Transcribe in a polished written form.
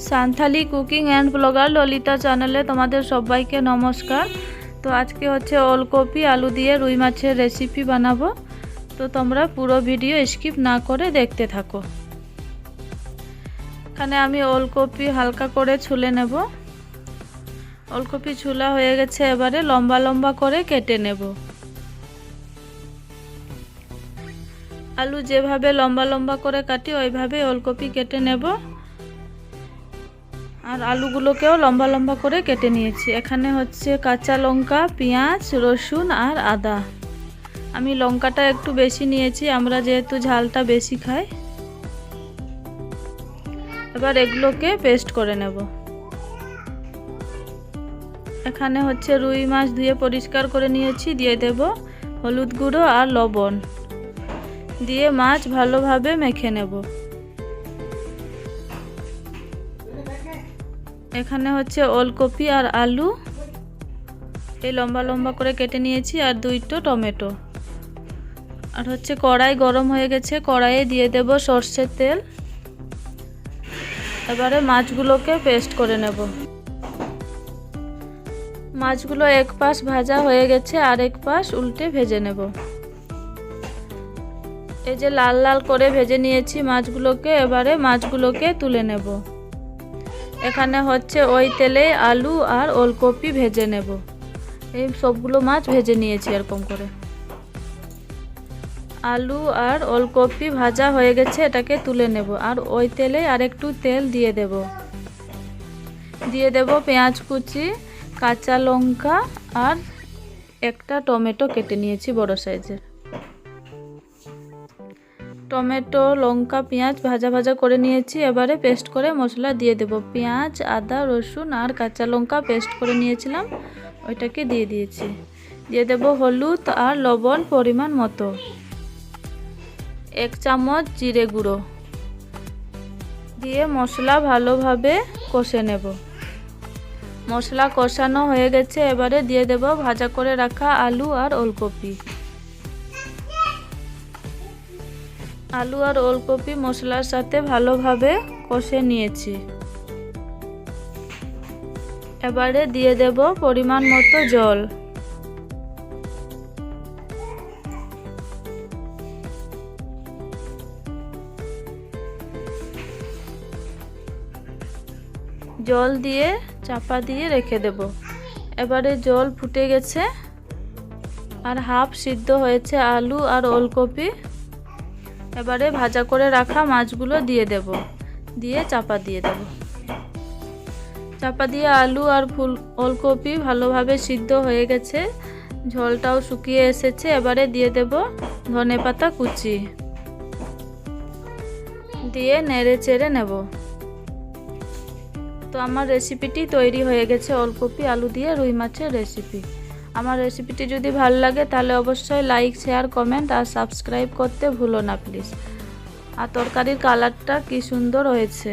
Santhali cooking and blogger Lalita চ্যানেলে তোমাদের সবাইকে নমস্কার। তো আজকে হচ্ছে ওলকপি আলু দিয়ে রুই মাছের রেসিপি বানাবো। তো তোমরা পুরো ভিডিও স্কিপ না করে দেখতে থাকো। এখানে আমি ওলকপি হালকা করে ছুলে নেব। ওলকপি ছুলা হয়ে গেছে, এবারে লম্বা লম্বা করে কেটে নেব। আলু যেভাবে লম্বা লম্বা করে কাটি ওইভাবে ওলকপি কেটে নেব। আর আলুগুলোকেও লম্বা লম্বা করে কেটে নিয়েছি। এখানে হচ্ছে কাঁচা লঙ্কা, পেঁয়াজ, রসুন আর আদা। আমি লঙ্কাটা একটু বেশি নিয়েছি, আমরা যেহেতু ঝালটা বেশি খাই। এবার এগুলোকে পেস্ট করে নেব। এখানে হচ্ছে রুই মাছ ধুয়ে পরিষ্কার করে নিয়েছি, দিয়ে দেব হলুদ গুঁড়ো আর লবণ, দিয়ে মাছ ভালোভাবে মেখে নেব। এখানে হচ্ছে ওলকপি আর আলু এই লম্বা লম্বা করে কেটে নিয়েছি, আর 2টো টমেটো। আর হচ্ছে কড়াই গরম হয়ে গেছে, কড়াইয়ে দিয়ে দেব সর্ষের তেল। এবারে মাছগুলোকে পেস্ট করে নেব। মাছগুলো এক পাশ ভাজা হয়ে গেছে, আর এক পাশ উল্টে ভেজে নেব। এই যে লাল লাল করে ভেজে নিয়েছি মাছগুলোকে, এবারে মাছগুলোকে তুলে নেব। এখানে হচ্ছে ওই তেলে আলু আর ওলকপি ভেজে নেব। এই সবগুলো মাছ ভেজে নিয়েছি এরকম করে। আলু আর ওলকপি ভাজা হয়ে গেছে, এটাকে তুলে নেব। আর ওই তেলে আরেকটু তেল দিয়ে দেব পেঁয়াজ কুচি, কাঁচা লঙ্কা আর একটা টমেটো কেটে নিয়েছি বড় সাইজের। টমেটো, লঙ্কা, পেঁয়াজ ভাজা ভাজা করে নিয়েছি। এবারে পেস্ট করে মশলা দিয়ে দেব। পেঁয়াজ, আদা, রসুন আর কাঁচা লঙ্কা পেস্ট করে নিয়েছিলাম, ওইটাকে দিয়ে দিয়েছি। দিয়ে দেব হলুদ আর লবণ পরিমাণ মতো, 1 চামচ জিরে গুঁড়ো দিয়ে মশলা ভালোভাবে কষে নেব। মশলা কষানো হয়ে গেছে, এবারে দিয়ে দেব ভাজা করে রাখা আলু আর ওলকপি। আলু আর ওলকপি মশলার সাথে ভালোভাবে কষে নিয়েছি। এবারে দিয়ে দেব পরিমাণ মতো জল। জল দিয়ে চাপা দিয়ে রেখে দেব। এবারে জল ফুটে গেছে, আর হাফ সিদ্ধ হয়েছে আলু আর ওলকপি। এবারে ভাজা করে রাখা মাছগুলো দিয়ে দেব, দিয়ে চাপা দিয়ে দেব। চাপা দিয়ে আলু আর ওলকপি ভালোভাবে সিদ্ধ হয়ে গেছে, ঝোলটাও শুকিয়ে এসেছে। এবারে দিয়ে দেব ধনেপাতা কুচি, দিয়ে নেড়ে চেড়ে নেব। তো আমার রেসিপিটি তৈরি হয়ে গেছে, ওলকপি আলু দিয়ে রুই মাছের রেসিপি। আমার রেসিপিটি যদি ভালো লাগে তাহলে অবশ্যই লাইক, শেয়ার, কমেন্ট আর সাবস্ক্রাইব করতে ভুলো না প্লিজ। আর তরকারির কালারটা কি সুন্দর হয়েছে।